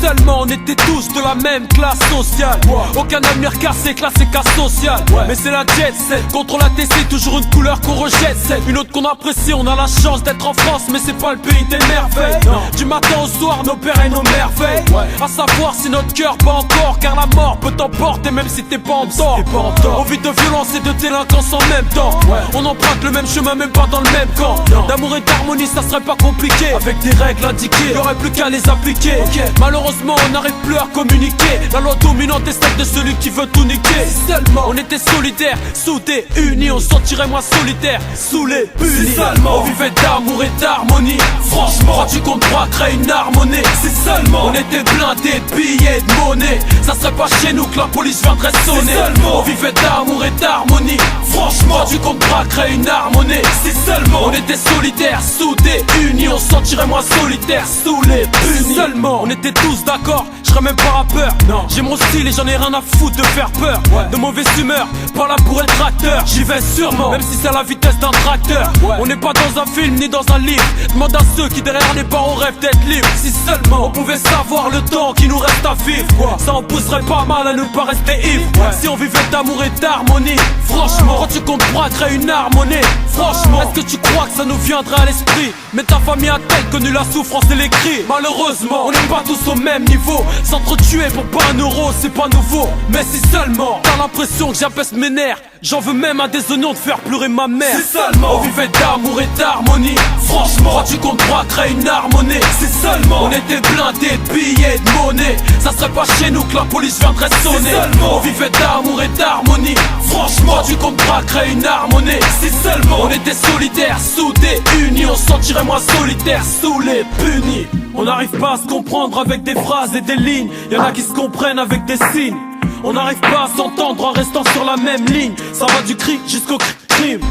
seulement on était tous de la même classe sociale. Aucun avenir cassé, classé casse sociale. Mais c'est la jet set, contre la TC, toujours une couleur qu'on rejette. Une autre qu'on apprécie, on a la chance d'être en France, mais c'est pas le pays des merveilles. Du matin au soir, nos pères et nos merveilles. À savoir si notre cœur bat encore, car la mort peut t'emporter même si t'es pas en tort. On vit de violence et de délinquance en même temps. On emprunte le même chemin, même pas dans le même camp. D'amour et d'harmonie, ça serait pas compliqué. Avec des règles indiquées, y'aurait plus qu'à les appliquer. Malheureusement, on n'arrive plus à communiquer. La loi dominante est celle de celui qui veut tout niquer. Si seulement on était solidaires, soudés, unis, on se sentirait moins solitaire. Sous les punis, si seulement on vivait d'amour et d'harmonie. Franchement, crois-tu qu'on pourra créer une harmonie? Si seulement on était blindés de billets de monnaie, ça serait pas chez nous que la police viendrait sonner. Si seulement on vivait d'amour et d'harmonie. Franchement, crois-tu qu'on pourra créer une harmonie? Si seulement on était solidaires, soudés, unis, on se sentirait moins solitaire. Sous les punis, si seulement on était tous d'accord, je serais même pas rappeur. J'ai mon style et j'en ai rien à foutre de faire peur. De mauvaise humeur, pas là pour être acteur. J'y vais sûrement, même si c'est à la vitesse d'un tracteur. On n'est pas dans un film ni dans un livre. Demande à ceux qui derrière les barreaux rêvent d'être libres. Si seulement on pouvait savoir le temps qui nous reste à vivre, ça en pousserait pas mal à ne pas rester ivre. Si on vivait d'amour et d'harmonie, franchement, quand tu comptes pour créer une harmonie, franchement, est-ce que tu crois que ça nous viendrait à l'esprit? Mais ta famille a-t-elle connu la souffrance et les cris? Malheureusement, on n'est pas tous au même niveau. S'entretuer pour pas un euro, c'est pas nouveau. Mais si seulement t'as l'impression que j'abaisse mes nerfs, j'en veux même à des oignons de faire pleurer ma mère. Si seulement on vivait d'amour et d'harmonie, franchement, crois-tu qu'on pourra créer une harmonie? Si seulement on était blindés de billets de monnaie, ça serait pas chez nous que la police viendrait sonner. Si seulement on vivait d'amour et d'harmonie, franchement, crois-tu qu'on pourra créer une harmonie? Si seulement on était solidaires, soudés, unis, on se sentirait moins solitaire sous les punis. On n'arrive pas à se comprendre avec des phrases et des lignes. Y'en a qui se comprennent avec des signes. On n'arrive pas à s'entendre en restant sur la même ligne. Ça va du cri jusqu'au crime.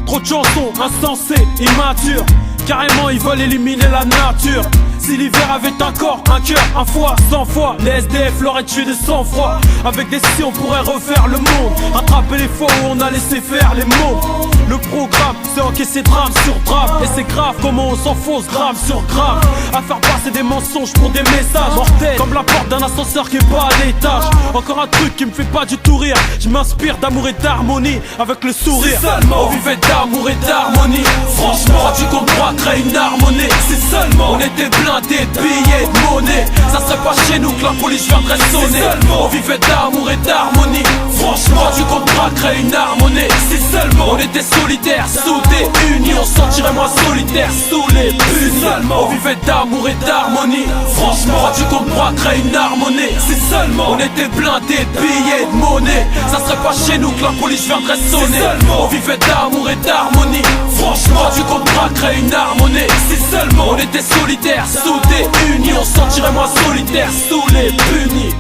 Trop de chansons insensées, immatures. Carrément ils veulent éliminer la nature. Si l'hiver avait un corps, un cœur, un foie, 100 fois les SDF l'auraient tué de sang-froid. Avec des si on pourrait refaire le monde, rattraper les fois où on a laissé faire les mots. Le programme c'est encaisser drame sur drame. Et c'est grave comment on s'enfonce gramme sur gramme à faire passer des mensonges pour des messages mortels, comme la porte d'un ascenseur qui est pas à l'étage. Encore un truc qui me fait pas du tout rire. Je m'inspire d'amour et d'harmonie avec le sourire. Si seulement on vivait d'amour et d'harmonie, franchement, crois-tu qu'on pourra créer une harmonie? Si seulement on était blindés de billets de monnaie, ça serait pas chez nous que la police viendrait sonner. Si seulement on vivait d'amour et d'harmonie, franchement, crois-tu qu'on pourra créer une harmonie? Si seulement on était solidaires, soudés, unis, on se sentirait moins solitaire sous les punis. Si seulement on vivait d'amour et d'harmonie, franchement, crois-tu qu'on pourra créer une harmonie? Si seulement on était blindés de billets de monnaie, ça serait pas chez nous que la police viendrait sonner. Si seulement on vivait d'amour et d'harmonie, franchement, crois-tu qu'on pourra créer une harmonie? Si seulement on était solidaires, soudés, unis, on se sentirait moins solitaire sous les punis.